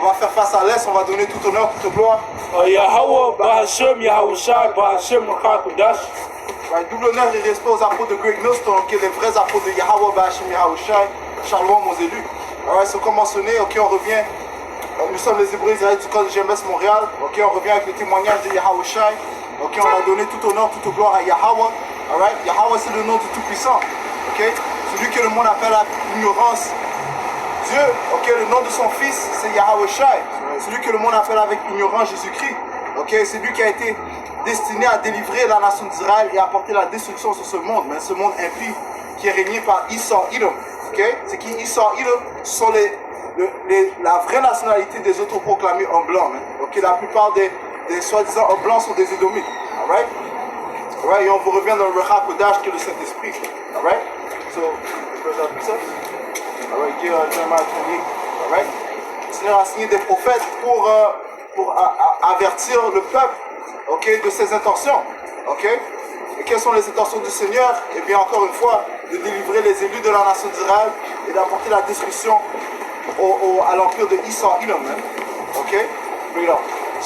On va faire face à l'Est, on va donner tout honneur, toute gloire. Yahweh, Bahashem, Yahushai, Bahashem, Makakudash. Double honneur et respect aux apôtres de Greg Millstone, qui est les vrais apôtres de Yahweh, Bahashem, Yahushai, Shalom aux élus. Alright, so comme mentionné, ok, on revient. Nous sommes les Hébreux Israélites du code de GMS Montréal. Ok, on revient avec le témoignage de Yahushai. Ok, on a donné tout honneur, toute gloire à Yahweh. Alright, Yahweh c'est le nom du Tout-Puissant. Ok, celui que le monde appelle à l'ignorance. Dieu, ok, le nom de son fils c'est Yahushai. Celui que le monde appelle avec ignorance Jésus-Christ. Ok, c'est lui qui a été destiné à délivrer la nation d'Israël et à apporter la destruction sur ce monde, mais ce monde impie qui est régné par Esau Edom. Ok, c'est qui Esau Edom sont la vraie nationalité des autoproclamés en blanc. Ok, la plupart des soi-disant en blanc sont des Édomites. Alright? Alright, et on vous revient dans le Ruach HaKodesh qui est le Saint-Esprit. Alright? So, je peux appeler ça? Alright, Jeremiah 28. Alright? Le Seigneur a signé des prophètes pour avertir le peuple, ok, de ses intentions. Ok? Et quelles sont les intentions du Seigneur? Eh bien, encore une fois, de délivrer les élus de la nation d'Israël et d'apporter la destruction à l'empire de Esau Edom. Ok?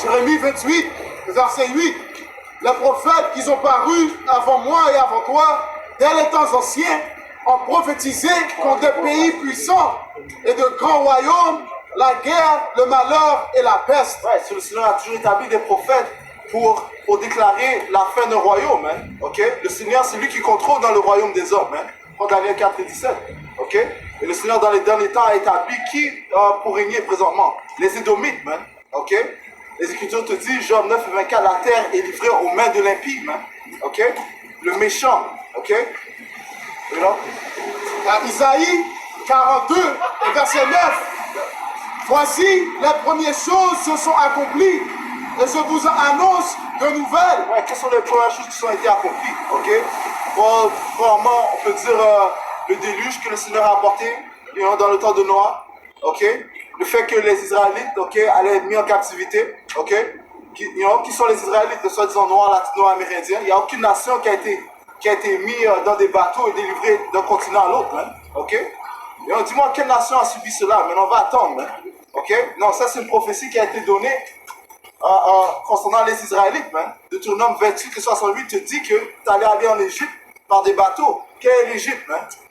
Jérémie 28, verset 8. Les prophètes qui ont paru avant moi et avant toi, dès les temps anciens, ont prophétisé contre des pays puissants et de grands royaumes, la guerre, le malheur et la peste. Ouais, le Seigneur a toujours établi des prophètes pour déclarer la fin d'un royaume. Ok? Le Seigneur, c'est lui qui contrôle dans le royaume des hommes. Prends Daniel 4 et 17. Ok? Et le Seigneur, dans les derniers temps, a établi qui pour régner présentement? Les Édomites. Ok? Les Écritures te disent, Job 9 et 24, la terre est livrée aux mains de l'impie. Ok? Le méchant. Ok? Et là? À Isaïe 42 et verset 9. Voici, les premières choses se sont accomplies et je vous annonce de nouvelles. Ouais, quelles sont les premières choses qui ont été accomplies? Ok? Bon, vraiment, on peut dire le déluge que le Seigneur a apporté dans le temps de Noah. Ok? Le fait que les Israélites, ok, allaient être mis en captivité. Ok? Qui sont les Israélites, de soi-disant noirs, latino-amérindiens? Il n'y a aucune nation qui a été mise dans des bateaux et délivrée d'un continent à l'autre. Ok? Et on dis-moi, quelle nation a subi cela? Mais on va attendre. Ok? Non, ça c'est une prophétie qui a été donnée concernant les Israélites. Deutéronome 28 et 68 te dit que tu allais aller en Égypte par des bateaux. Quelle est l'Égypte?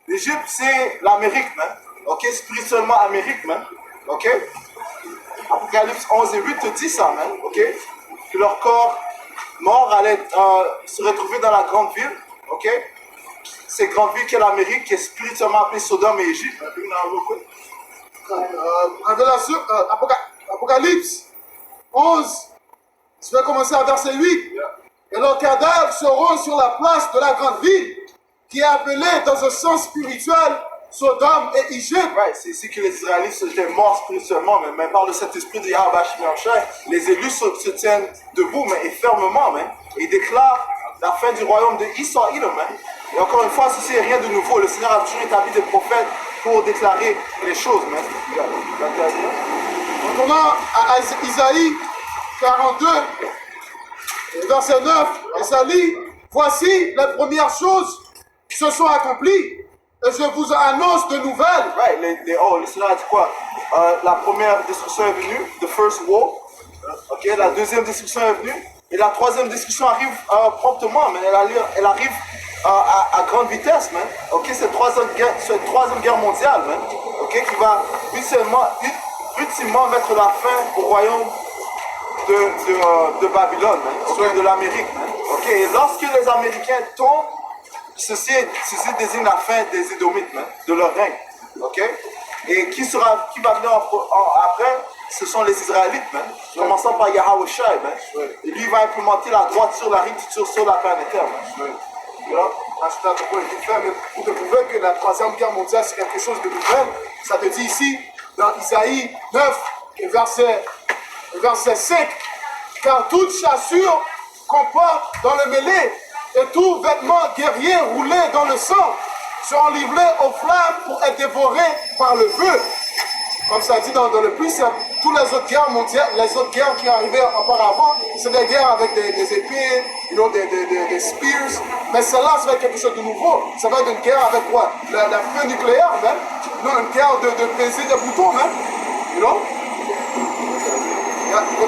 L'Égypte, c'est l'Amérique. Ok? Spirituellement Amérique. Ok? Apocalypse 11 et 8 te dit ça. Ok? Que leur corps mort allait se retrouver dans la grande ville. Ok? Cette grande ville qui est l'Amérique, qui est spirituellement appelée Sodome et Égypte. Révélation, Apocalypse 11, je vais commencer à verset 8. Et leurs cadavres seront sur la place de la grande ville, qui est appelée dans un sens spirituel Sodome et Égypte. Ouais, c'est ici que les Israélites étaient morts spirituellement, mais par le Saint-Esprit de Yahweh Shemashai, les élus se tiennent debout, et fermement, et ils déclarent la fin du royaume de Esau Edom. Et encore une fois, ceci n'est rien de nouveau. Le Seigneur a toujours établi des prophètes pour déclarer les choses. Retournons à Isaïe 42, verset 9, et ça lit, voici les premières choses se sont accomplies, et je vous annonce de nouvelles. Ouais, le Seigneur a dit quoi? La première destruction est venue, the first war. Ok, la deuxième destruction est venue, et la troisième destruction arrive promptement, mais elle arrive à grande vitesse. Ok, cette troisième guerre mondiale, ok, qui va ultimement mettre la fin au royaume de Babylone, de l'Amérique. Ok, et lorsque les Américains tombent, ceci désigne la fin des Édomites, de leur règne. Ok, et qui va venir après? Ce sont les Israélites, commençant par Yahushai. Et lui va implémenter la droiture, la rectitude sur la planète Terre. Pour te prouver que la troisième guerre mondiale c'est quelque chose de nouvel, ça te dit ici dans Isaïe 9 verset 5, car toute chassure comporte dans le mêlé et tout vêtement guerrier roulé dans le sang seront livrés aux flammes pour être dévorés par le feu. Comme ça dit dans le plus, toutes les autres guerres mondiales, les autres guerres qui arrivaient auparavant, c'est des guerres avec des épées, des spears. Mais celle-là, ça va être quelque chose de nouveau. Ça va être une guerre avec quoi? La feu nucléaire, même. Non, une guerre de peser des boutons, même. You know?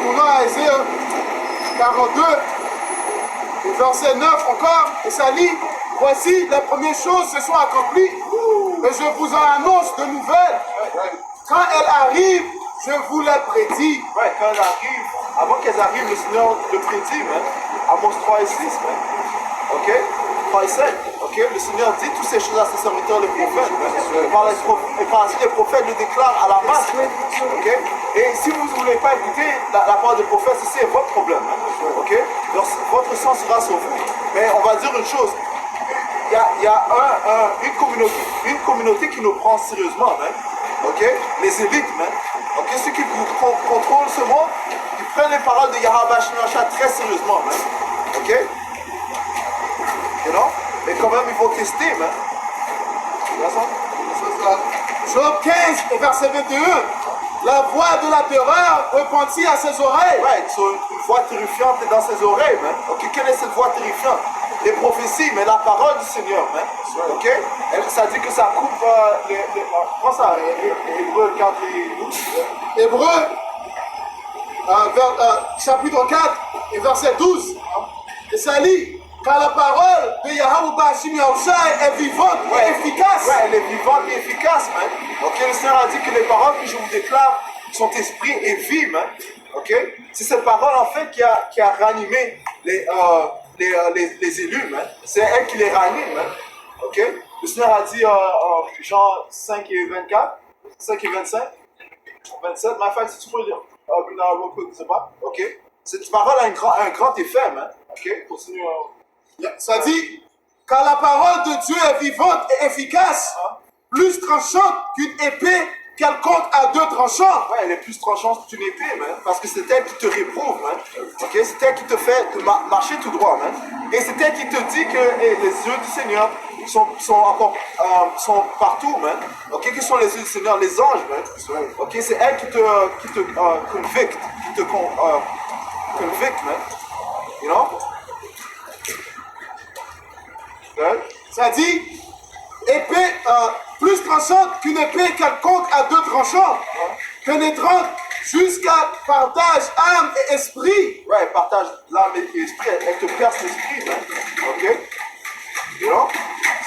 Retournons à Ésaïe 42, verset 9 encore, et ça lit, voici, les premières choses se sont accomplies, et je vous en annonce de nouvelles. Quand elles arrivent, je vous les prédis. Ouais, quand elles arrivent, avant qu'elles arrivent, le Seigneur le prédit, man. Amos 3 et 6, man. Ok? 3 et 7. Ok? Le Seigneur dit toutes ces choses à ses serviteurs, les prophètes. Et par la suite, les prophètes le déclarent à la masse. Ok? Et si vous ne voulez pas écouter la part des prophètes, c'est votre problème. Ok? Alors, votre sang sera sur vous. Mais on va dire une chose. Il y a une communauté qui nous prend sérieusement, man. Ok? Les élites, man. Ok? Ceux qui contrôlent ce monde, ils prennent les paroles de Yahweh très sérieusement, man. Ok? You know? Mais quand même, ils vont tester, man. Job 15 et verset 21. La voix de la terreur repentit à ses oreilles. Ouais, une voix terrifiante est dans ses oreilles, man. Ok, quelle est cette voix terrifiante? Les prophéties, mais la parole du Seigneur, man. Ok? Ça dit que ça coupe comment ça? Hébreu 4 et 12. Hébreu, chapitre 4 et verset 12. Et ça lit. Car la parole de Yahweh Bashim Yahushai est vivante et efficace. Ouais, elle est vivante et efficace, man. Ok, le Seigneur a dit que les paroles que je vous déclare sont esprit et vie, man. Ok? C'est cette parole, en fait, qui a ranimé les élus, man. C'est elle qui les ranime, man. Ok? Le Seigneur a dit, Jean 5 et 24, 5 et 25, 27, ma femme, si tu peux lire. Je sais pas. Ok? Cette parole a un grand effet, man. Ok? Continue. Ça dit, car la parole de Dieu est vivante et efficace, plus tranchante qu'une épée quelconque à deux tranchants. Ouais, elle est plus tranchante qu'une épée, man. Parce que c'est elle qui te réprouve, man. Ok? C'est elle qui te fait marcher tout droit, man. Et c'est elle qui te dit que les yeux du Seigneur sont partout, man. Ok? Qui sont les yeux du Seigneur? Les anges, man. Ok? C'est elle qui te convicte, convicte, man. You know? Ça dit, épée plus tranchante qu'une épée quelconque à deux tranchants, pénétrante jusqu'à partage âme et esprit. Ouais, elle partage l'âme et l'esprit, elle te perce l'esprit, man. Ok? You know?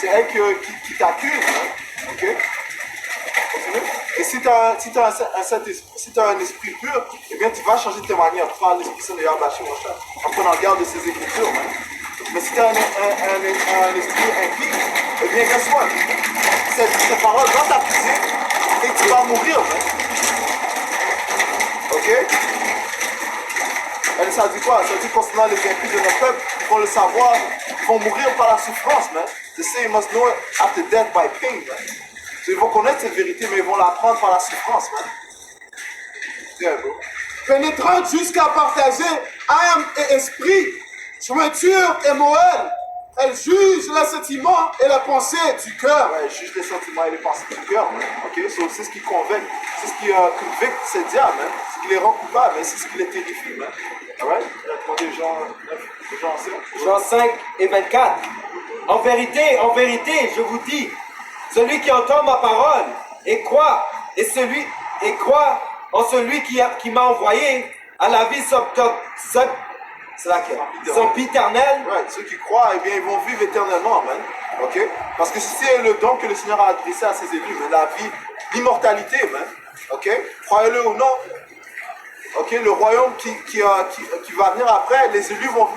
C'est elle qui t'accuse, man. Ok? Et si tu as un esprit pur, eh bien tu vas changer tes manières. Tu vas l'esprit saint de Yahweh en prenant garde de ses écritures, man. Mais si tu as un esprit impie, eh bien, guess what? Cette parole va t'accuser et tu vas mourir, man. Ok? Et ça dit quoi? Ça dit concernant les impies de notre peuple, ils vont le savoir, ils vont mourir par la souffrance, man. They say you must know it after death by pain, man. Ils vont connaître cette vérité, mais ils vont l'apprendre par la souffrance, man. Yeah, bro. Pénétrante jusqu'à partager âme et esprit, jointure et moelle. Elle juge les sentiments et les pensées du cœur. Ouais, elle juge les sentiments et les pensées du cœur, man. Ok? So, c'est ce qui convainc, c'est ce qui convicte ces diables, man. C'est ce qui les rend coupables, mais c'est ce qui les terrifie, man. Alright? Demandez Jean 5 et 24. En vérité, je vous dis, celui qui entend ma parole et croit en celui qui m'a envoyé à la vie sempiternelle. Ouais, ceux qui croient, eh bien, ils vont vivre éternellement, man. Ok? Parce que c'est le don que le Seigneur a adressé à ses élus, mais la vie, l'immortalité, man. Ok? Croyez-le ou non. Ok? Le royaume qui va venir après, les élus vont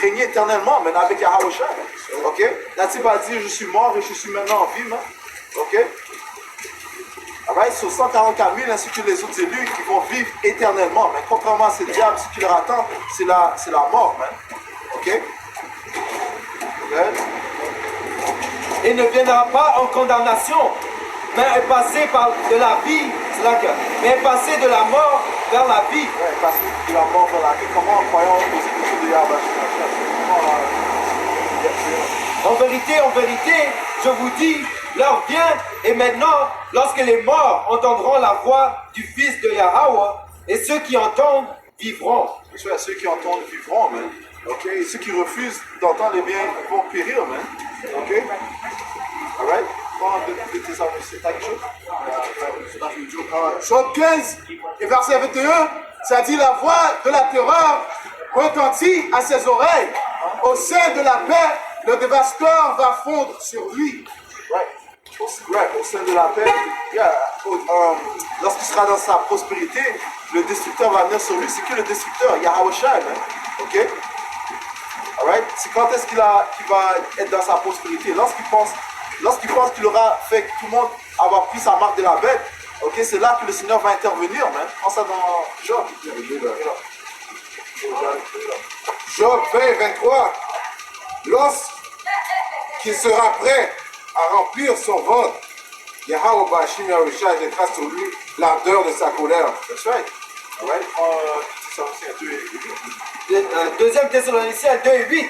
régner éternellement, man, avec Yahweh. Ok? Natif a dit, je suis mort et je suis maintenant en vie, man. Ok? Alright, sur 144 000 ainsi que les autres élus qui vont vivre éternellement. Mais contrairement à ces diables, ce qui leur attend, c'est la mort, man. Ok? Okay. Et ne viendra pas en condamnation, mais est passé de la vie, mais est passé de la mort vers la vie. Ouais, passé de la mort vers la vie. Comment en croyant aux écritures de Yahweh? En vérité, je vous dis, l'heure vient, et maintenant, lorsque les morts entendront la voix du Fils de Yahweh, et ceux qui entendent vivront. Ceux qui entendent vivront, man. Ok? Et ceux qui refusent d'entendre, eh bien, vont périr, man. Ok? Alright? De tes amis, c'est quelque chose? Job 15 et verset 21. Ça dit la voix de la terreur retentit à ses oreilles. Au sein de la paix, le dévastateur va fondre sur lui. Right. Au sein de la paix, lorsqu'il sera dans sa prospérité, le destructeur va venir sur lui. C'est qui le destructeur? Yahweh Shai, ok? Alright? C'est quand est-ce qu'il va être dans sa prospérité? Lorsqu'il pense qu'il aura fait que tout le monde avoir pris sa marque de la bête, ok? C'est là que le Seigneur va intervenir, man. Prends ça dans Job. Job 20, 23. Lorsqu'il sera prêt à remplir son ventre, Yahweh Bashim Yahushua jettera sur lui l'ardeur de sa colère. That's right. Alright? Ça aussi un 2 et 8. Deuxième Thessaloniciens 2 et 8.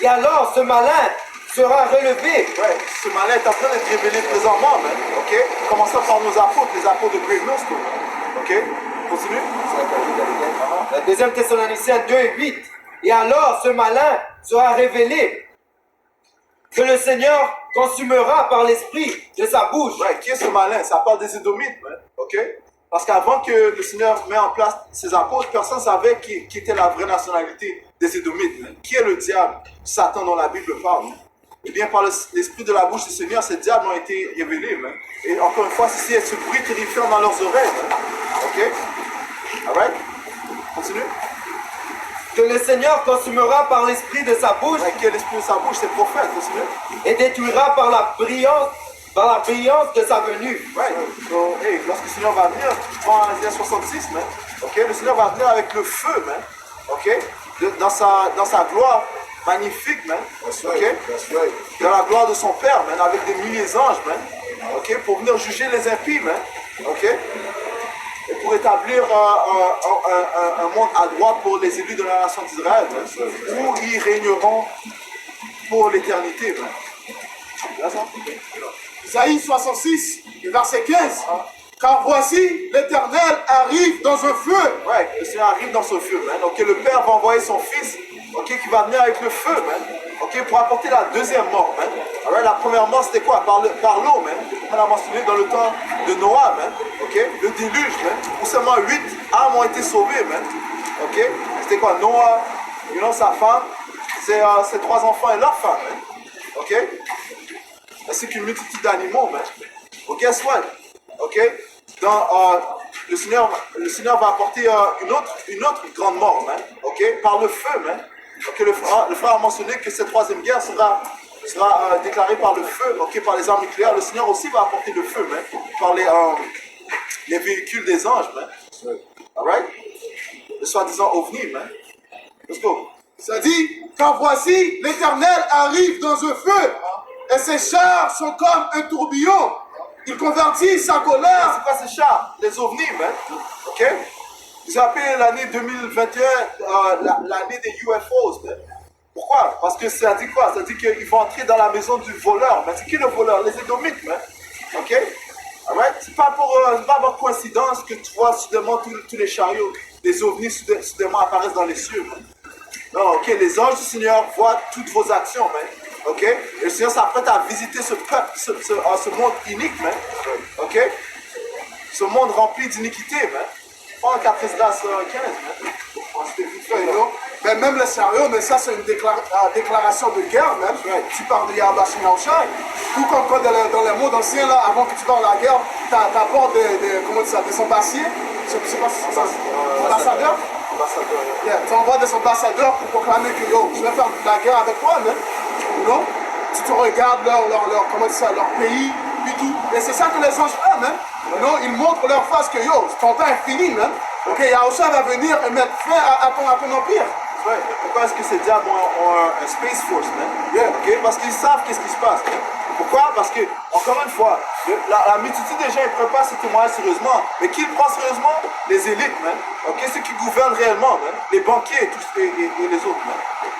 Et alors ce malin sera relevé. Ouais, ce malin est en train d'être révélé présentement, man. Ok? Commençons par nos apôtres, les apôtres de Great Millstone. Ok? Continue. Deuxième Thessaloniciens 2 et 8. Et alors ce malin sera révélé, que le Seigneur consumera par l'esprit de sa bouche. Ouais, qui est ce malin? Ça parle des Édomites, man. Ok? Parce qu'avant que le Seigneur mette en place ses apôtres, personne ne savait qui était la vraie nationalité des Édomites, man. Qui est le diable? Satan dont la Bible parle, man. Eh bien, par l'esprit de la bouche du Seigneur, ces diables ont été révélés, man. Et encore une fois, ceci est ce bruit terrifiant dans leurs oreilles, man. Ok? Alright? Continue. Que le Seigneur consumera par l'esprit de sa bouche. Ouais, qui est l'esprit de sa bouche? C'est le prophète, continue. Et détruira par la brillance de sa venue. Right. So, hey, lorsque le Seigneur va venir, en Isaiah 66, man, okay, le Seigneur va venir avec le feu, man, okay, dans sa gloire magnifique, man, okay, dans la gloire de son Père, man, avec des milliers d'anges, man, okay, pour venir juger les impies, man, okay, et pour établir un monde à droite pour les élus de la nation d'Israël, man, où ils régneront pour l'éternité, man. Isaïe 66, verset 15. Car voici, l'Éternel arrive dans un feu. Ouais, le Seigneur arrive dans ce feu, man. Ok, le Père va envoyer son Fils, ok, qui va venir avec le feu, man. Ok, pour apporter la deuxième mort, man. Alright, la première mort, c'était quoi? Par l'eau, man. On a mentionné dans le temps de Noah, man. Ok, le déluge, man. Où seulement 8 âmes ont été sauvées, man. Ok, c'était quoi? Noah, sa femme, ses 3 enfants et leur femme, man. Ok, ainsi qu'une multitude d'animaux, man. But guess what? Ok, le Seigneur va apporter une autre grande mort, man. Ok, par le feu, man. Ok, le frère a mentionné que cette troisième guerre sera déclarée par le feu, ok, par les armes nucléaires. Le Seigneur aussi va apporter le feu, man, par les véhicules des anges, man. Alright? Le soi-disant ovni, man. Let's go. Ça dit, car voici, l'Éternel arrive dans un feu, et ses chars sont comme un tourbillon. Il convertit sa colère. C'est quoi ces chars? Les ovnis, man. Ok? Ils ont appelé l'année 2021 l'année des UFOs, man. Pourquoi? Parce que ça dit quoi? Ça dit qu'ils vont entrer dans la maison du voleur. Mais c'est qui le voleur? Les Édomites, man. Ok? Alright? C'est pas par coïncidence que tu vois soudainement tous les chariots, les ovnis soudainement apparaissent dans les cieux, man. Non, ok, les anges du Seigneur voient toutes vos actions, man. Ok? Et le Seigneur s'apprête à visiter ce peuple, ce monde unique, man. Ok? Ce monde rempli d'iniquité, man. Pas en 4 15, man. C'était vite fait, non? Mais même les chariots, mais ça c'est une déclaration de guerre, même. Tu parles de Yahweh Yahushua. Tout comme quand dans les mondes anciens, là, avant que tu parles de la guerre, t'apportes des soldatiers. Je sais pas si c'est ça. Ambassadeurs. Yeah, tu envoies des ambassadeurs pour proclamer que yo, je vais faire la guerre avec toi, man. Non? Tu regardes leur pays, puis tout. Et c'est ça que les anges font, man. Non, ils montrent leur face que yo, ton temps est fini, man. Ok, Yahushua va venir et mettre fin à ton empire. Ouais, pourquoi est-ce que ces diables ont un Space Force, man? Yeah, ok, parce qu'ils savent qu'est-ce qui se passe. Pourquoi? Parce que, encore une fois, la multitude des gens ne prennent pas ce témoignage sérieusement. Mais qui le prend sérieusement? Les élites, man. Ok, ceux qui gouvernent réellement, man. Les banquiers et les autres, man.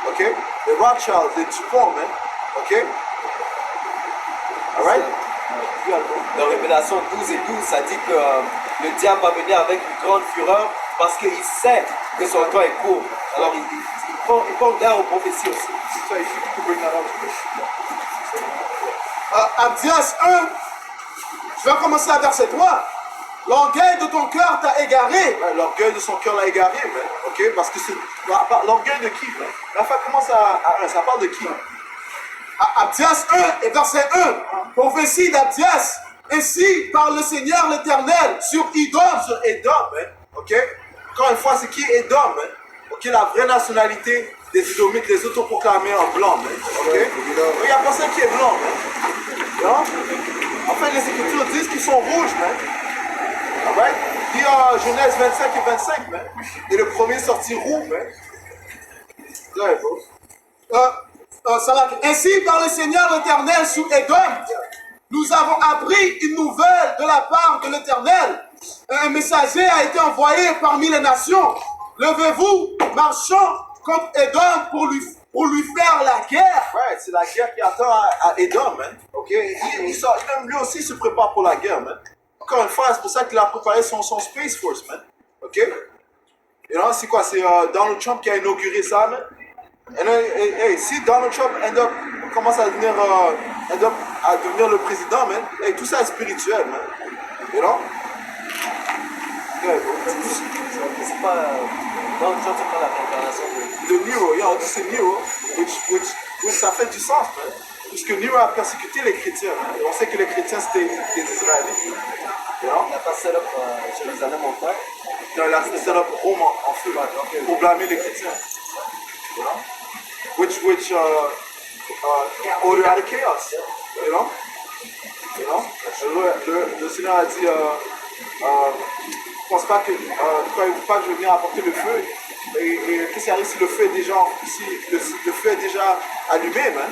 Ok? Les Rothschilds, les Dupont, man. Ok? Alright? Dans Révélation 12 et 12, ça dit que le diable va venir avec une grande fureur parce qu'il sait que son temps est court. Alors il prend garde aux prophéties aussi. So if you could bring that up. Abdias 1, je vais commencer à verset 3. L'orgueil de ton cœur t'a égaré. Ouais, l'orgueil de son cœur l'a égaré, man. Ok, parce que c'est. L'orgueil de qui, man? La fin commence ça parle de qui? Abdias 1 et verset 1. Prophétie d'Abdias. Ainsi parle le Seigneur l'Éternel sur Idom. Sur Edom, man. Ok? Encore une fois, c'est qui Edom, man? Ok, la vraie nationalité des Édomites, les autoproclamés en blanc, man. Ok? Il n'y a personne qui est blanc, man. Non? En fait, les Écritures disent qu'ils sont rouges, man. Alright? Dit en Genèse 25 et 25, man. Et le premier sorti roux, man. Ouais, bro. Ainsi par le Seigneur l'Éternel sous Édom, nous avons appris une nouvelle de la part de l'Éternel. Un messager a été envoyé parmi les nations. Levez-vous, marchons contre Édom pour lui faire la guerre. Ouais, c'est la guerre qui attend à Édom, man. Ok? Même lui aussi se prépare pour la guerre, man. Encore une fois, c'est pour ça qu'il a préparé son Space Force, man. Ok? Et là, c'est quoi? C'est Donald Trump qui a inauguré ça, man. Et si Donald Trump commence à devenir, le président, man, tout ça est spirituel, man. You know? C'est pas Donald Trump, c'est pas la réincarnation de Nero, on dit c'est Nero, which ça fait du sens, man. Puisque Nero a persécuté les chrétiens, man. Et on sait que les chrétiens c'était des Israélites. You know? Il n'a pas set up Jérusalem en terre. Non, il a set up Rome en feu, pour blâmer les chrétiens. You know? Which order out of chaos, you know? You know? Le Seigneur a dit, pense pas que, croyez-vous pas que je vais venir apporter le feu? Et qu'est-ce qui arrive si le feu est déjà, le feu est déjà allumé, man?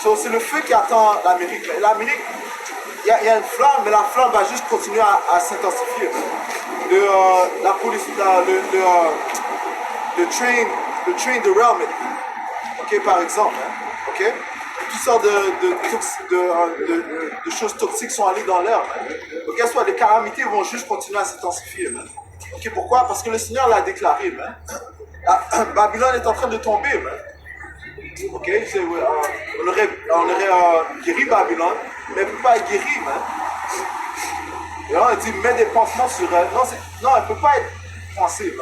So, c'est le feu qui attend l'Amérique. L'Amérique, il y a une flamme, mais la flamme va juste continuer à s'intensifier. La police, le train derailment. Ok, par exemple, hein, ok, toutes sortes de choses toxiques sont allées dans l'air. Ok, soit les calamités vont juste continuer à s'intensifier. Ok, pourquoi? Parce que le Seigneur l'a déclaré. Babylone est en train de tomber. Ok, on aurait guéri Babylone, mais elle ne peut pas être guérie. Et là, on dit mets des pansements sur elle. Non, elle ne peut pas être pansée.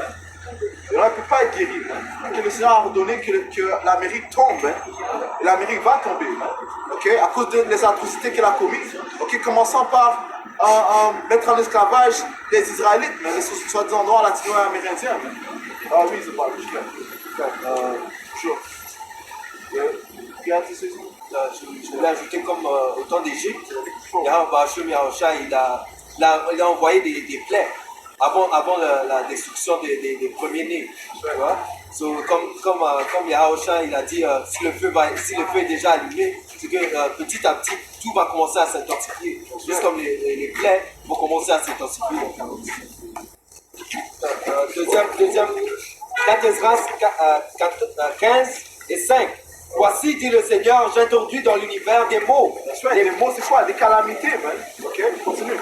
Et là, elle ne peut pas être guérie. Okay, le Seigneur a ordonné que l'Amérique tombe. Et l'Amérique va tomber. Okay, à cause des atrocités qu'elle a commises. Okay, commençant par mettre en esclavage les Israélites, les soi-disant noirs latino-amérindiens. Ah oui, c'est pas Je voulais ajouter comme au temps d'Égypte, Yahweh Hashem Yahusha, il a envoyé des plaies avant la destruction des premiers-nés. Tu vois? So, comme Yahusha, il a dit, si le feu est déjà allumé, c'est que petit à petit, tout va commencer à s'intensifier. Juste comme les plaies vont commencer à s'intensifier. Deuxième, 4 Esdras 15 et 5. Voici, dit le Seigneur, j'introduis dans l'univers des mots. Les mots, c'est quoi? Des calamités, man. Ok, continue.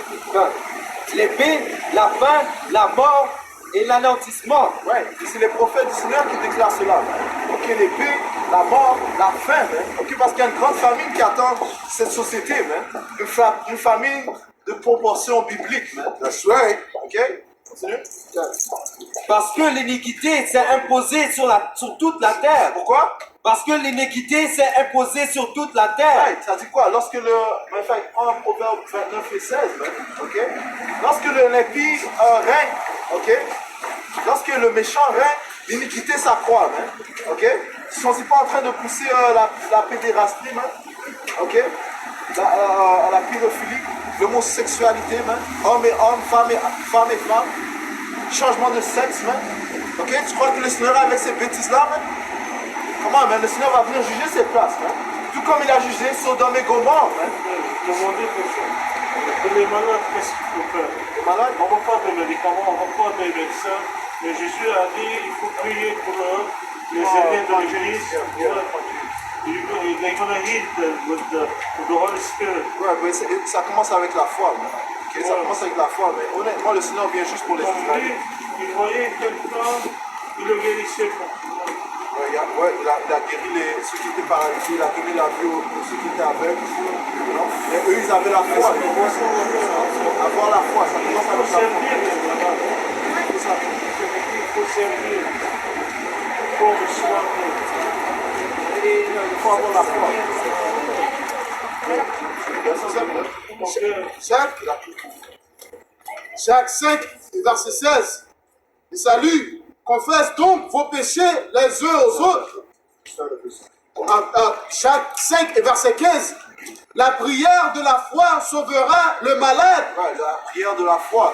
L'épée, la faim, la mort et l'anéantissement. Ouais, c'est les prophètes du Seigneur qui déclarent cela. Man. Ok, l'épée, la mort, la faim, man. Ok, parce qu'il y a une grande famine qui attend cette société, man. Une famine de proportions bibliques, man. That's right. Ok, continue. Parce que l'iniquité s'est imposée sur toute la terre. Pourquoi? Parce que l'iniquité s'est imposée sur toute la terre. Ouais, ça dit quoi? Lorsque en Proverbe 29 et 16, ok? Lorsque l'impie règne, ok? Lorsque le méchant règne, l'iniquité s'accroît, ok? Ils sont pas en train de pousser la pédérastie, ok? La pédophilie, l'homosexualité, homme et homme, femme et femme, changement de sexe, ok? Tu crois que le Seigneur avec ces bêtises-là, comment, le Seigneur va venir juger cette place, tout comme il a jugé Sodome et Gomorrhe. Demandez quelque chose. Pour les malades, qu'est-ce qu'il faut faire? Les malades? On ne va pas de médicaments, on ne va pas des médecins. Mais Jésus a dit il faut prier pour eux, les aider dans l'église. They're going to heal with the Holy Spirit. Ouais, mais ça commence avec la foi. Okay, ça commence avec la foi, mais honnêtement, le Seigneur vient juste pour les Israélites. Il voyait quelqu'un, il le guérissait. il a guéri ceux qui étaient paralysés, il a donné la vue aux ceux qui étaient aveugles. Non? Mais eux, ils avaient la foi. Avoir la foi, ça commence avec la foi. Il faut servir comme soigner. Il faut avoir la foi. Jacques 5, verset 16. Le salut, confesse donc vos péchés les uns aux autres. Jacques 5 et verset 15. La prière de la foi sauvera le malade. Ouais, la prière de la foi,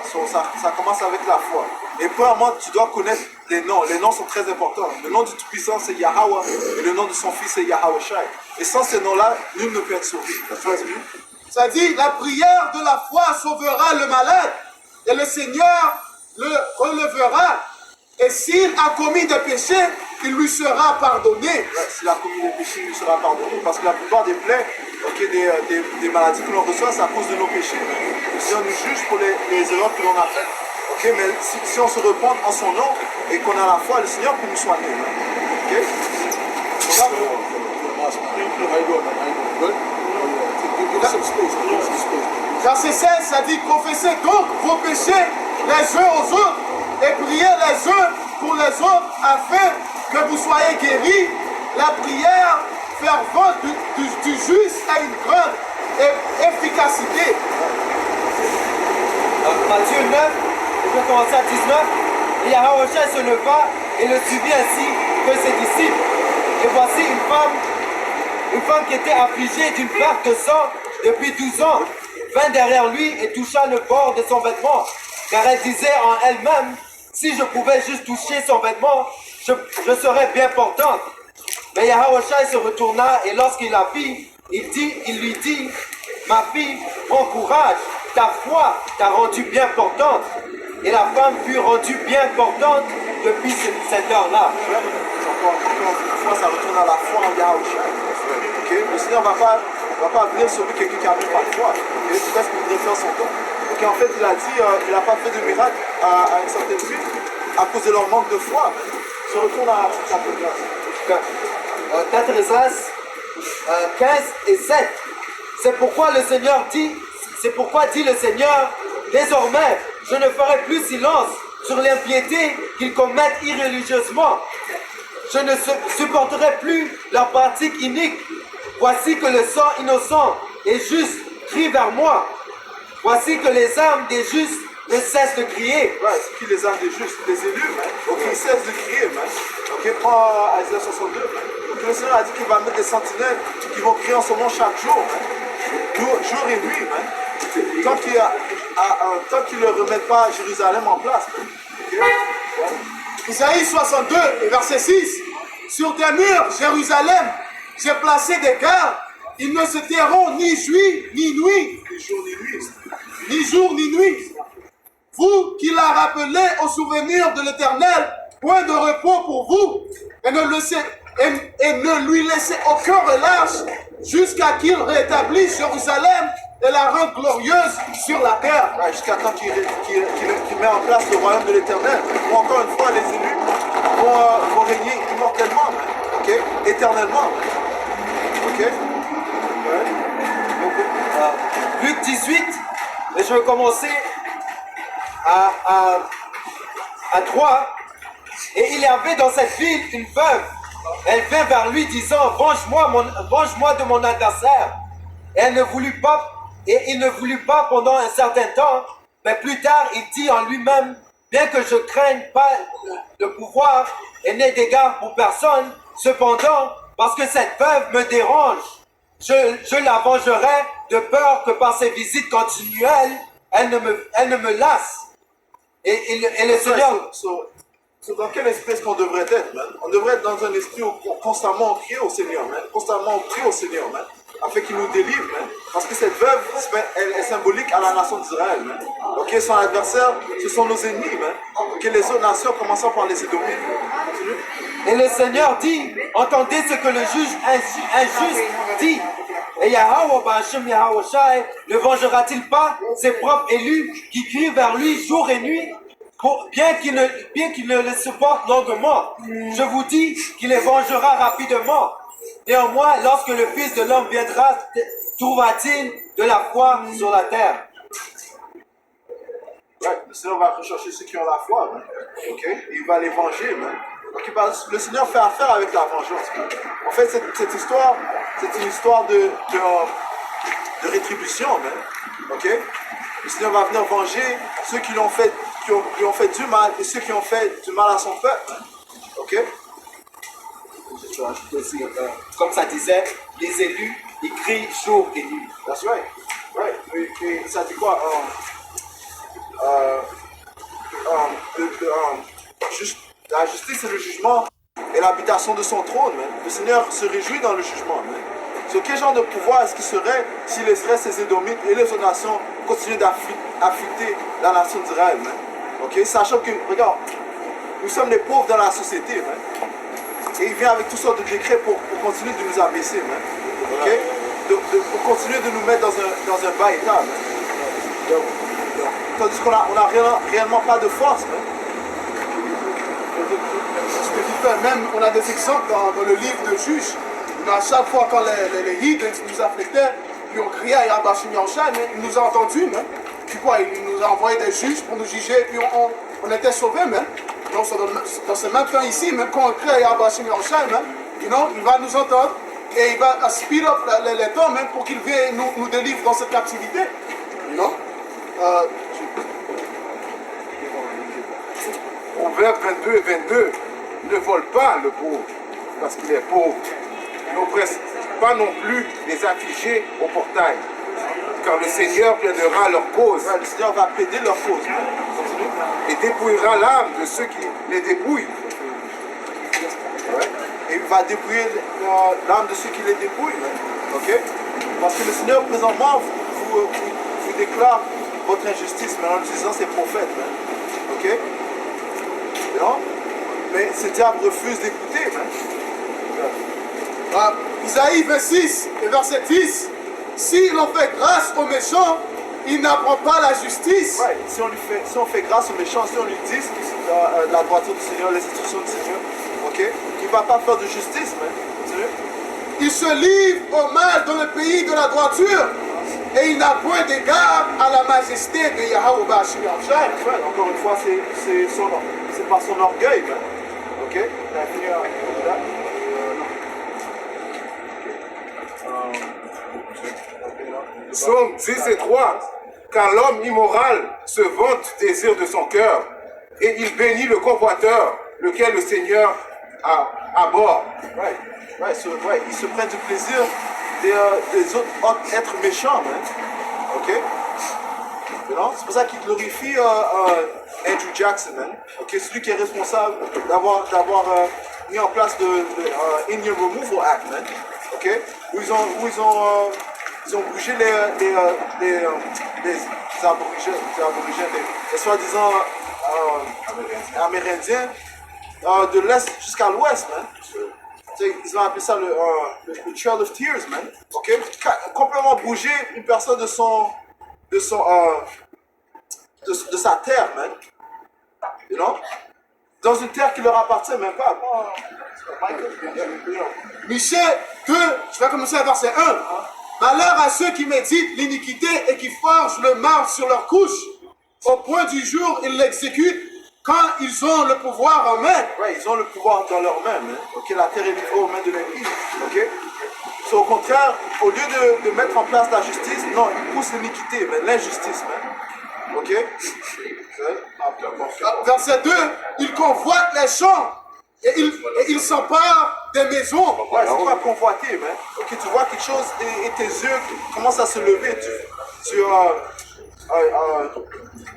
ça commence avec la foi. Et premièrement, tu dois connaître les noms. Les noms sont très importants. Le nom du Tout-Puissant, c'est Yahweh. Et le nom de son Fils, c'est Yahweh Shai. Et sans ces noms-là, nul ne peut être sauvé. Ça dit, la prière de la foi sauvera le malade. Et le Seigneur le relèvera. Et s'il a commis des péchés, il lui sera pardonné. Ouais, s'il a commis des péchés, il lui sera pardonné. Parce que la plupart des plaies, des maladies que l'on reçoit, c'est à cause de nos péchés. Le Seigneur nous juge pour les erreurs que l'on a faites. Mais si on se repent en son nom et qu'on a la foi, le Seigneur peut nous soigner. Verset 16, ça dit, confessez donc vos péchés les uns aux autres et priez les uns pour les autres afin que vous soyez guéris. La prière fervente du juste a une grande efficacité. Matthieu 9, je vais commencer à 19. Et Yahweh se leva et le suivit ainsi que ses disciples. Et voici une femme qui était affligée d'une perte de sang depuis 12 ans, vint derrière lui et toucha le bord de son vêtement, car elle disait en elle-même, si je pouvais juste toucher son vêtement, je serais bien portante. Mais Yahweh se retourna et lorsqu'il la vit, il lui dit, ma fille, prends courage, ta foi t'a rendue bien portante. Et la femme fut rendue bien portante depuis cette heure-là. Encore une fois, ça retourne à la foi en Yahweh. Le Seigneur ne va pas venir sauver quelqu'un qui n'a même pas de foi. Et tu fais ce qu'il voudrait faire son temps. En fait, il a dit il n'a pas fait de miracle à une certaine suite à cause de leur manque de foi. Je retourne à la place. 4 Esdras 15 et 7. C'est pourquoi dit le Seigneur, désormais, je ne ferai plus silence sur l'impiété qu'ils commettent irréligieusement. Je ne supporterai plus leurs pratiques iniques. Voici que le sang innocent et juste crie vers moi. Voici que les âmes des justes ne cessent de crier. Ouais, c'est qui les âmes des justes? Les élus, man. Ok, ils cessent de crier, man. Ok, prends Isaiah 62, man. Donc le Seigneur a dit qu'il va mettre des sentinelles qui vont crier en son nom chaque jour, man. Jour et nuit, man. Tant qu'ils ne remettent pas Jérusalem en place, man. Okay? Ouais. Isaïe 62, verset 6. Sur tes murs, Jérusalem, j'ai placé des gardes. Ils ne se tairont ni jour ni nuit. Ni jour ni nuit. Ni jour ni nuit. Vous qui l'a rappelé au souvenir de l'Éternel, point de repos pour vous, et ne lui laissez aucun relâche jusqu'à qu'il rétablisse Jérusalem et la rende glorieuse sur la terre. Ouais, jusqu'à temps qu'il met en place le royaume de l'Éternel. Ou encore une fois, les élus vont régner immortellement, okay? Éternellement. Ok? Ouais. Luc 18, et je vais commencer à 3. Et il y avait dans cette ville une veuve. Elle vint vers lui disant, venge-moi de mon adversaire. Et il ne voulut pas pendant un certain temps, mais plus tard il dit en lui-même, bien que je craigne pas le pouvoir et n'ai d'égard pour personne, cependant, parce que cette veuve me dérange, je la vengerai de peur que par ses visites continuelles, elle ne me lasse. Et le Seigneur... Dans quel esprit est-ce qu'on devrait être, man? On devrait être dans un esprit où constamment on crie au Seigneur, man. Constamment on prie au Seigneur, man. Afin qu'il nous délivre, man. Parce que cette veuve, elle est symbolique à la nation d'Israël, man. Ok, son adversaire, ce sont nos ennemis, man. Ok, les autres nations, commençant par les Édomites. Et le Seigneur dit, entendez ce que le juge injuste dit. Et Yahweh Ba'ashem Yahawashi ne vengera-t-il pas ses propres élus qui crient vers lui jour et nuit? Bien qu'il ne les supporte longuement, je vous dis qu'il les vengera rapidement. Néanmoins, lorsque le Fils de l'homme viendra, trouvera-t-il de la foi sur la terre? Ouais, le Seigneur va rechercher ceux qui ont la foi, hein. Ok? Et il va les venger, hein. Ok, parce que le Seigneur fait affaire avec la vengeance, hein. En fait, cette histoire, c'est une histoire de rétribution, hein. Ok? Le Seigneur va venir venger ceux qui l'ont fait, qui ont fait du mal et ceux qui ont fait du mal à son peuple, hein. Ok? Je vais ajouter aussi, comme ça disait, les élus, ils crient jour et nuit. That's right. Right. Et ça dit quoi? La justice et le jugement est l'habitation de son trône. Man. Le Seigneur se réjouit dans le jugement. Man. Sur quel genre de pouvoir est-ce qu'il serait s'il laisserait ses Édomites et les autres nations continuer d'afflicter la nation d'Israël? Okay? Sachant que, regarde, nous sommes les pauvres dans la société. Man. Et il vient avec toutes sortes de décrets pour continuer de nous abaisser. Man. Okay? Pour continuer de nous mettre dans un bas état. Man. Tandis qu'on n'a réellement pas de force. Hein. Ce que tu fais, même, on a des exemples dans le livre de Juges. À chaque fois quand les Higgins nous afflictaient, puis on criait à Yahbashim Yahushua, mais il nous a entendus, même. Puis quoi, il nous a envoyé des juges pour nous juger, puis on était sauvés, même. Donc dans ce même temps ici, même quand on crie à Yahbashim Yahushua, même, il va nous entendre et il va speed up les temps, même pour qu'il vienne nous délivre dans cette captivité. Proverbe 22 et 22, ne vole pas le pauvre, parce qu'il est pauvre. N'oppresse pas non plus les affligés au portail, car le Seigneur plaidera leur cause. Ouais, le Seigneur va plaider leur cause. Et dépouillera l'âme de ceux qui les dépouillent. Ouais. Et il va dépouiller l'âme de ceux qui les dépouillent. Okay? Parce que le Seigneur, présentement, vous déclare votre injustice, mais en utilisant ses prophètes. Ok? Non? Mais ce diable refuse d'écouter. Isaïe 26 et verset 10. Si l'on fait grâce aux méchants, il n'apprend pas la justice. Ouais, si on fait grâce aux méchants, si on lui dit la droiture du Seigneur, les instructions du Seigneur, ok? Il ne va pas faire de justice, mais. Il se livre au mal dans le pays de la droiture. Et il n'a point d'égard à la majesté de Yahweh Bashim Yahushua. Encore une fois, c'est par son orgueil. Hein. Ok? T'as fini là? Psaume 10 et 3. Car l'homme immoral se vante du désir de son cœur, et il bénit le convoiteur, lequel le Seigneur abhorre. Ouais, ils se prennent du plaisir des autres êtres méchants. Hein. Ok? C'est pour ça qu'il glorifie Andrew Jackson. Hein. Okay? Celui qui est responsable d'avoir mis en place le Indian Removal Act. Hein. Okay? Où ils ont bougé les aborigènes, les soi-disant amérindiens de l'est jusqu'à l'ouest. Ils ont appelé ça le Trail of Tears, man. Okay? Complètement bouger une personne de sa terre, man. You know? Dans une terre qui leur appartient même pas. Michée 2, je vais commencer à verset 1. Malheur à ceux qui méditent l'iniquité et qui forgent le mal sur leur couche. Au point du jour, ils l'exécutent quand ils ont le pouvoir en main. Ouais, ils ont le pouvoir dans leurs mains. Hein. Okay? La terre est livrée aux mains de l'ennemi. Okay? Au contraire, au lieu de mettre en place la justice, non, ils poussent l'iniquité, mais l'injustice. Hein. Ok? Verset 2, ils convoitent les champs et ils s'emparent des maisons. Ouais, c'est pas convoiter, mais ok, tu vois quelque chose et tes yeux commencent à se lever.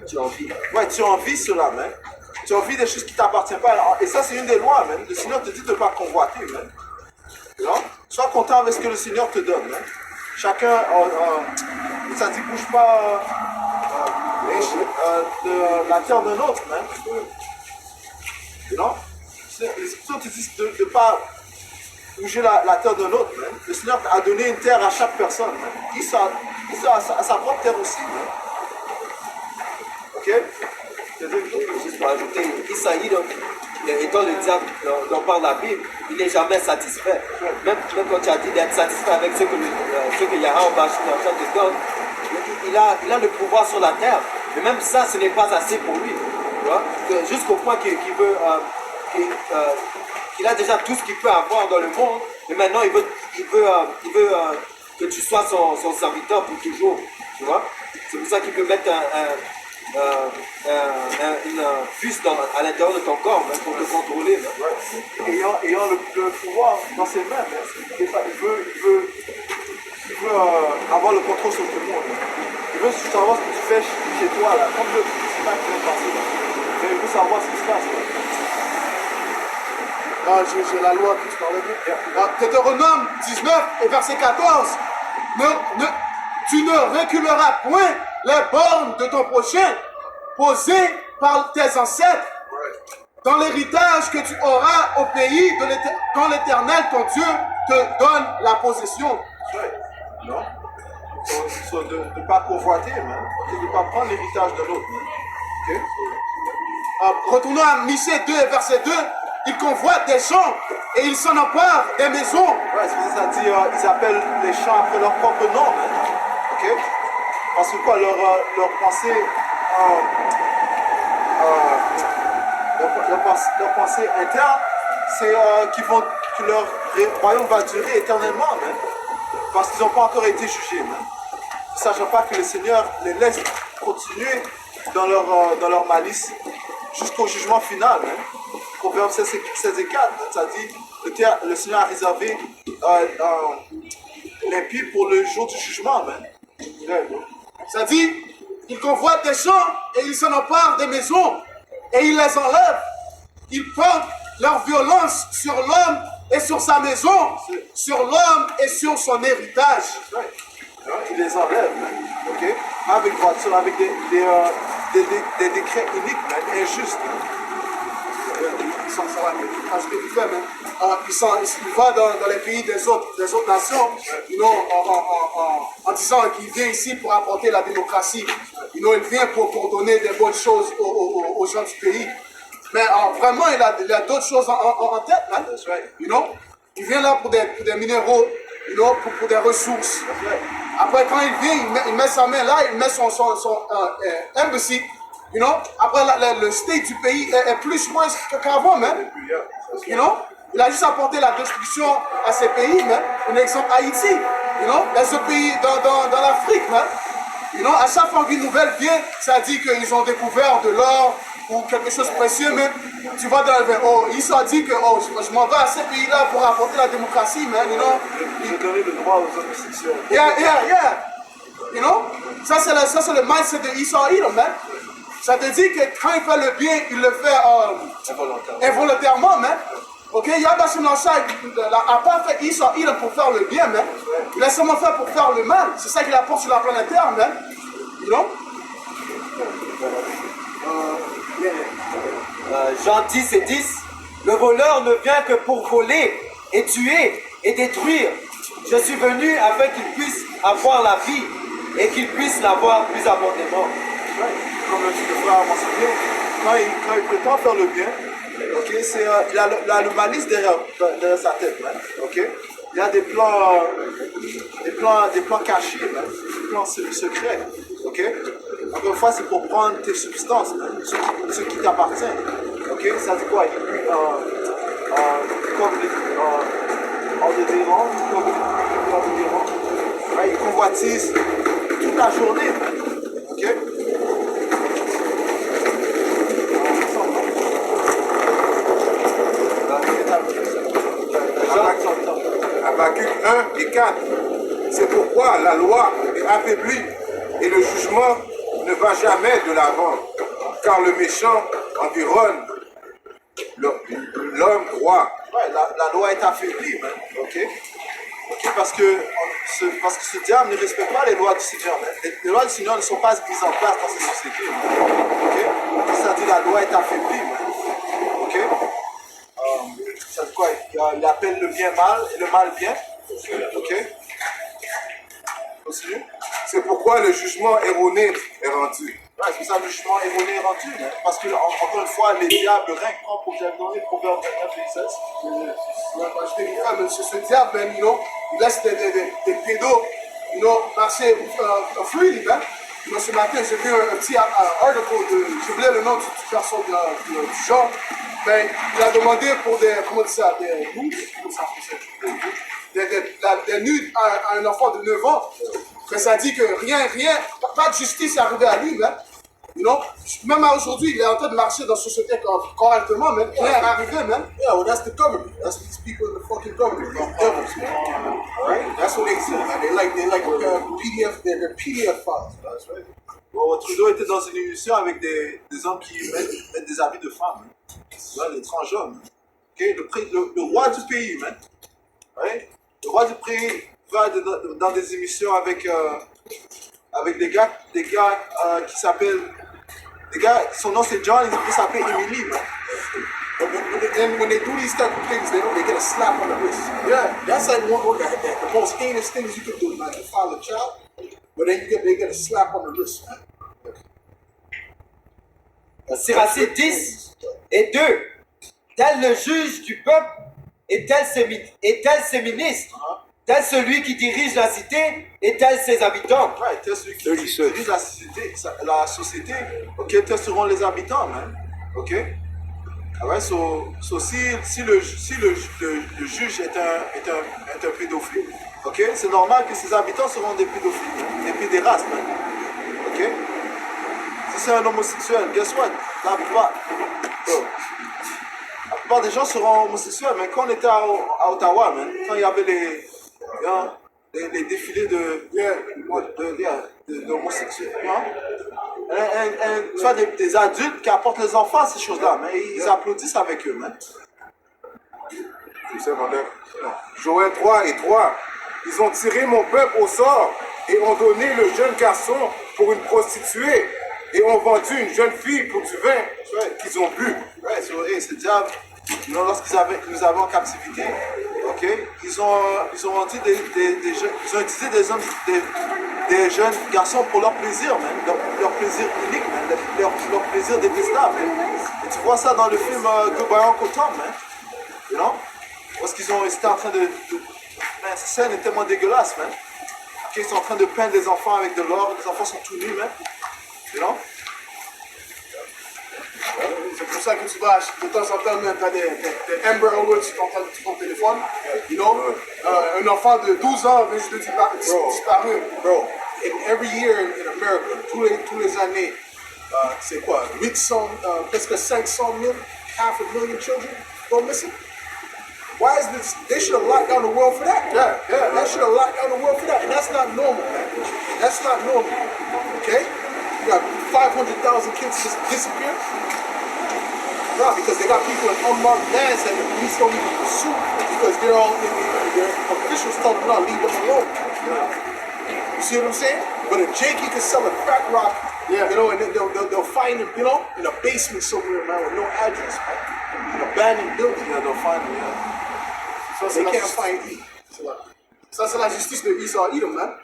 Tu envies. Ouais, tu envies cela, man. Tu envies des choses qui ne t'appartiennent pas. Et ça, c'est une des lois, man. Le Seigneur te dit de ne pas convoiter, man. Non? Sois content avec ce que le Seigneur te donne, man. Chacun, ça dit bouge pas de la terre d'un autre, man. Non? Le Seigneur te dit de ne pas bouger la terre d'un autre, man. Le Seigneur a donné une terre à chaque personne, man. Il a sa propre terre aussi, man. Ok? juste pour ajouter, Isaïe, donc, étant le diable dont parle la Bible, il n'est jamais satisfait. Même quand tu as dit d'être satisfait avec ce que Yahweh te donne, il a le pouvoir sur la terre. Mais même ça, ce n'est pas assez pour lui. Tu vois? Jusqu'au point qu'il veut, qu'il a déjà tout ce qu'il peut avoir dans le monde, mais maintenant il veut que tu sois son serviteur pour toujours. Tu vois? C'est pour ça qu'il peut mettre une puce à l'intérieur de ton corps, même pour te contrôler. Ayant le pouvoir dans ses mains, il veut avoir le contrôle sur tout le monde. Il veut savoir ce que tu fais chez toi, là, comme le principal qui vient de passer. Mais il veut savoir ce qui se passe. J'ai la loi que tu parlais de. Deutéronome 19 et verset 14. Tu ne reculeras point les bornes de ton prochain posées par tes ancêtres dans l'héritage que tu auras au pays dont l'Éternel, ton Dieu, te donne la possession. Non? De ne pas convoiter, de ne pas prendre l'héritage de l'autre. Okay? Retournons à Michée 2 et verset 2. Ils convoitent des champs et ils s'en emparent des maisons. Ouais, c'est pour ça que ça dit, ils appellent les champs après leur propre nom. Okay? Parce que quoi, leur pensée interne, c'est que leur royaume va durer éternellement. Parce qu'ils n'ont pas encore été jugés. Ne sachant pas que le Seigneur les laisse continuer dans leur malice jusqu'au jugement final. Proverbe 16 et 4, ça dit le Seigneur a réservé l'impie pour le jour du jugement. Ça dit, ils convoitent des champs et ils s'en emparent des maisons et ils les enlèvent. Ils portent leur violence sur l'homme et sur sa maison, sur l'homme et sur son héritage. Ils les enlèvent, okay? Avec voiture, avec des décrets uniques, injustes. Il va dans les pays des autres nations, en disant qu'il vient ici pour apporter la démocratie. Il vient pour donner des bonnes choses aux gens du pays. Mais vraiment, il a d'autres choses en tête. Il vient là pour des minéraux, pour des ressources. Après, quand il vient, il met sa main là, il met son embassy. Après, le state du pays est plus loin qu'avant, même. Il a juste apporté la destruction à ces pays, même. Un exemple, Haïti. Les autres pays dans l'Afrique, même. À chaque fois qu'une nouvelle vient, ça dit qu'ils ont découvert de l'or ou quelque chose de précieux, mais tu vas dans le ils ont dit que je m'en vais à ces pays-là pour apporter la démocratie, man. Ils ont donné le droit aux homosexuels. Yeah. Ça c'est le mindset de Esau Edom, man. Ça te dit que quand il fait le bien, il le fait involontairement, man. Ok, Yabashim Nanshai n'a pas fait Esau Edom pour faire le bien, man. Il a seulement fait pour faire le mal. C'est ça qu'il apporte sur la planète Terre, man. Jean 10 et 10, le voleur ne vient que pour voler et tuer et détruire. Je suis venu afin qu'il puisse avoir la vie et qu'il puisse l'avoir plus abondamment. Comme le frère a mentionné, quand il prétend faire le bien, okay, il a le malice derrière sa tête. Okay? Il y a des plans cachés, des plans secrets. Okay? Encore une fois, c'est pour prendre tes substances, ce qui t'appartient. Okay? Ça dit quoi? Il convoitise toute la journée. Okay? Habakkuk 1 et 4. C'est pourquoi la loi est affaiblie et le jugement ne va jamais de l'avant, car le méchant environne l'homme droit. Ouais, la loi est affaiblie, ok? Parce que ce diable ne respecte pas les lois du Seigneur. Les lois du Seigneur ne sont pas mises en place dans cette société. Ok? Ça dit la loi est affaiblie. Ok? Ça dit quoi? Il appelle le bien mal et le mal bien. Ok? C'est pourquoi le jugement erroné est rendu. Ouais, c'est pour ça que le jugement erroné est rendu. Hein? Parce que, encore une fois, les diables règnent. Prends pour que j'avais donné Proverbe 29 et 16. Je t'ai dit, mais ce diable, man, you know, il laisse des pédos, you know, marcher freely, man. You know, ce matin, j'ai vu un petit article j'ai oublié le nom du garçon du genre, mais il a demandé pour des, comment on dit ça, des nudes, des nudes à un enfant de 9 ans. Mais ça dit que rien, pas de justice est arrivé à lui, man. You know, même aujourd'hui, il est en train de marcher dans la société correctement, man. Rien n'est arrivé, man. Yeah, well, that's the government. That's these people in the fucking government. They're devils, man. All right? That's what they say, man. They're like PDF, they're PDF files. That's right. Bon, Trudeau était dans une émission avec des hommes qui mettent des habits de femmes. Hein. Les transgenres. Okay? Le roi du pays, man. Ouais? Le roi du pays va dans des émissions avec des gars qui s'appellent. Des gars, son nom c'est John, il s'appelle Emily, man. And when they do these type of things, they get a slap on the wrist. Yeah, that's like one of the most heinous things you can do, man. You file a child, but then they get a slap on the wrist, man. Siracide 10 et 2. Tel le juge du peuple et tel ses ministres, tel celui qui dirige la cité et tel ses habitants. Ouais, tel celui qui dirige la société, ok, tel seront les habitants, man. Ok? Ah ouais, si le juge est un pédophile, ok, c'est normal que ses habitants seront des pédophiles, hein, des pédérastes, man. Ok? Si c'est un homosexuel, guess what? La plupart des gens seront homosexuels, mais quand on était à Ottawa, man, quand il y avait les défilés d'homosexuels, tu vois, des adultes qui apportent les enfants à ces choses-là, mais ils applaudissent avec eux, man. Tu sais, Joël 3 et 3. Ils ont tiré mon peuple au sort et ont donné le jeune garçon pour une prostituée et ont vendu une jeune fille pour du vin qu'ils ont bu. Ouais, c'est vrai, c'est diable. Lorsqu'ils nous avaient en captivité, ok, ils ont vendu ils ont utilisé des jeunes garçons pour leur plaisir, man, leur plaisir unique, man, leur plaisir détestable. Et tu vois ça dans le film Goodbye Uncle Tom, man. You know? Parce qu'ils étaient en train de man, cette scène est tellement dégueulasse, man. Ok, ils sont en train de peindre des enfants avec de l'or, les enfants sont tout nus, man. You know? C'est pour ça que tu vas de temps en temps, tu as des Amber Alerts sur ton téléphone. You know? Un enfant de 12 ans vient juste de disparaître. Bro, every year in America, tous les années, c'est quoi, 800, presque 500 000, 500,000 children go missing? Why is this? They should have locked down the world for that. Yeah. They should have locked down the world for that. And that's not normal, man. That's not normal. Okay? You got 500,000 kids just disappear. No, because they got people in unmarked vans that the police don't even pursue because their officials tell them not, leave them alone. You see what I'm saying? But if Jakey could sell a crack rock, you know, and they'll find him, you know, in a basement somewhere, man, with no address, man. An abandoned building, they'll find him, yeah. They can't find him. Ça, c'est la justice de Esau Edom, man.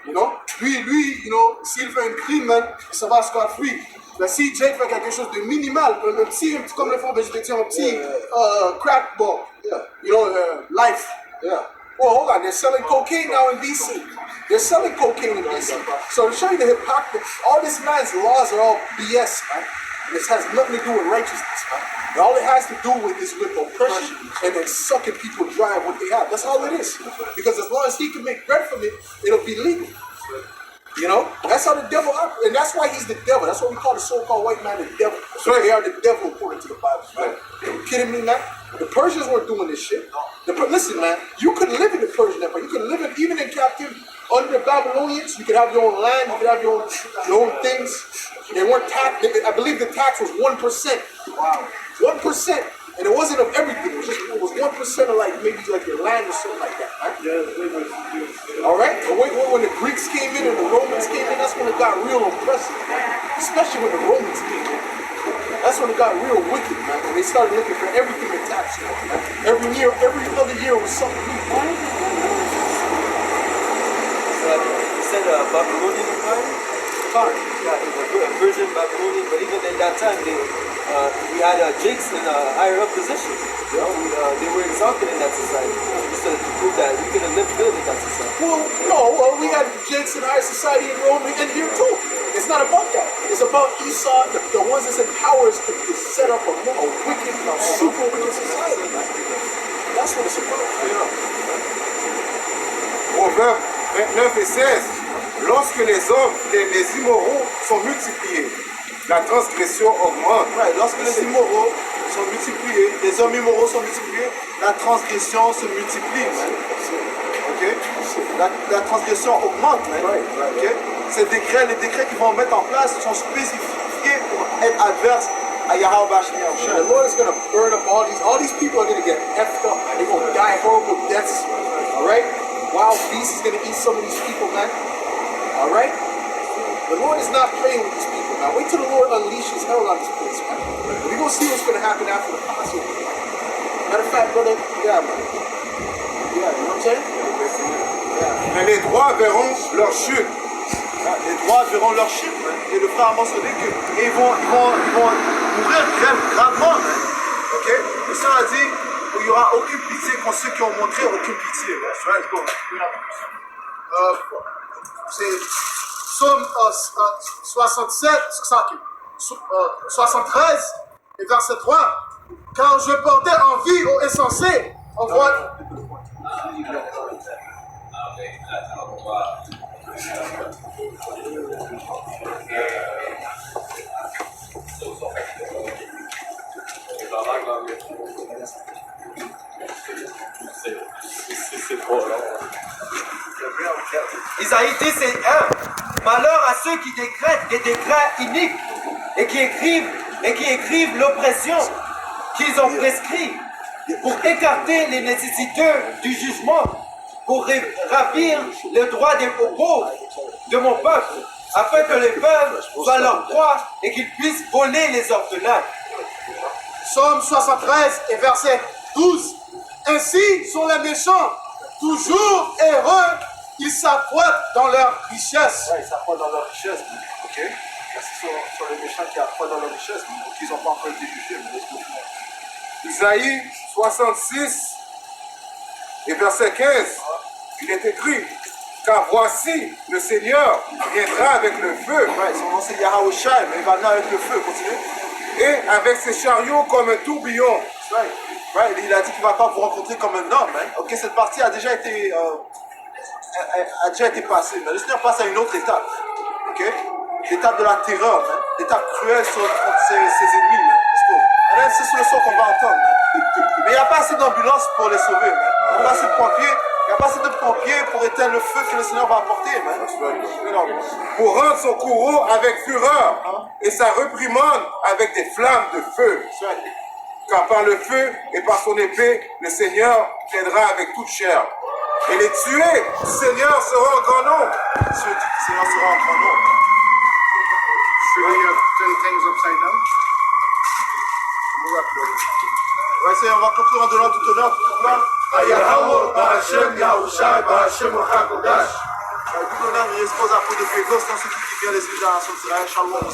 You know? Lui, you know, s'il fait un crime, man, ça va scot-free. Mais si Jake fait quelque chose de minimal, un petit, comme le font, je vais dire, un petit crack ball, you know, life. Yeah. Well, hold on. They're selling cocaine now in DC. They're selling cocaine in DC. So to show you the hypocrisy, all this man's laws are all BS, man. This has nothing to do with righteousness, man. And all it has to do with is with oppression and then sucking people dry of what they have. That's all it is. Because as long as he can make bread from it, it'll be legal. You know? That's how the devil operates. And that's why he's the devil. That's why we call the so-called white man the devil. So they are the devil according to the Bible, right? Are you kidding me, man? The Persians weren't doing this shit. Listen, man, you could live in the Persian Empire. You could live even in captivity under the Babylonians. You could have your own land. You could have your own things. They weren't taxed. I believe the tax was 1%. Wow. 1%. And it wasn't of everything. It was 1% of maybe your land or something like that. Right? All right? But when the Greeks came in and the Romans came in, that's when it got real oppressive. Especially when the Romans came in. That's when it got real wicked, man. And they started looking for everything to tax you. Every other year was something new. C'est le Babylonian Empire? Khan, yeah, a Persian Babylonian, but even in that time, we had Jakes in higher up positions. You know, they were exalted in that society. Just to prove that we could have lived good in that society. Well, no, we had Jakes in higher society in Rome and here too. It's not about that. It's about Esau, the ones that's in power is to set up a wicked, super wicked society. That's what it's about. Proverbe 29 et 16. Lorsque les hommes, les immoraux sont multipliés, la transgression augmente. Ouais, lorsque les immoraux sont multipliés, les hommes immoraux sont multipliés, la transgression se multiplie. Okay? La transgression augmente. Okay? Les décrets qu'ils vont mettre en place sont spécifiés pour être adverses à Yahweh Bashim Yahushua. The Lord is going to burn up all these people are going to get effed up. They're going to die horrible deaths. All right? Wild beasts is going to eat some of these people, man. All right? The Lord is not playing with these people, man. Wait till the Lord unleashes hell on this place, man. We're going to see what's going to happen after the Passover. Matter of fact, brother, yeah, man. Yeah, you know what I'm saying? Yeah. Mais les droits verront leur chute. Les droits verront leur chute, et le frère a mentionné qu'ils vont mourir gravement. Okay? Le Seigneur a dit qu'il n'y aura aucune pitié contre ceux qui ont montré aucune pitié. C'est Psaume 73 et verset 3. Quand je portais envie aux insensés, on voit. Isaïe 10 et 1. Malheur à ceux qui décrètent des décrets iniques et qui écrivent l'oppression qu'ils ont prescrit pour écarter les nécessiteux du jugement, pour ravir le droit des pauvres de mon peuple, afin que les peuples soient leur proie et qu'ils puissent voler les orphelins. Psaume 73 et verset 12. Ainsi sont les méchants, toujours heureux, ils s'accroîtent dans leur richesse. Ouais, ils s'accroîtent dans leur richesse. Ok? Merci sur les méchants qui accroîtent dans leur richesse, mais qui n'ont pas encore été jugés. Isaïe 66 et verset 15, il est écrit, car voici le Seigneur viendra avec le feu. Ouais, son nom c'est Yahushua, mais il va venir avec le feu, continue. Et avec ses chariots comme un tourbillon. Right, il a dit qu'il ne va pas vous rencontrer comme un homme. Hein. Ok, cette partie a déjà été passée, mais le Seigneur passe à une autre étape. Ok, l'étape de la terreur, hein. L'étape cruelle contre ses ennemis. Hein. C'est sur le son qu'on va entendre. Hein. Mais il n'y a pas assez d'ambulance pour les sauver. Hein. Il n'y a pas assez de pompiers. Il n'y a pas assez de pompiers pour éteindre le feu que le Seigneur va apporter. Hein. Pour rendre son courroux avec fureur et sa réprimande avec des flammes de feu. Car par le feu et par son épée, le Seigneur viendra avec toute chair. Et les tués du Seigneur seront en grand nombre. Ceux du Seigneur seront en grand nombre. Should we have 10 things upside down? On va conclure en donnant tout honneur, tout honneur. Yahweh, Ba'Hashem, Yahushua, Ba'Hashem, HaKodash. Tout honneur et esposa pour de Pégos, dans ceux qui vivent bien les yeux de la nation d'Israël. Shalom,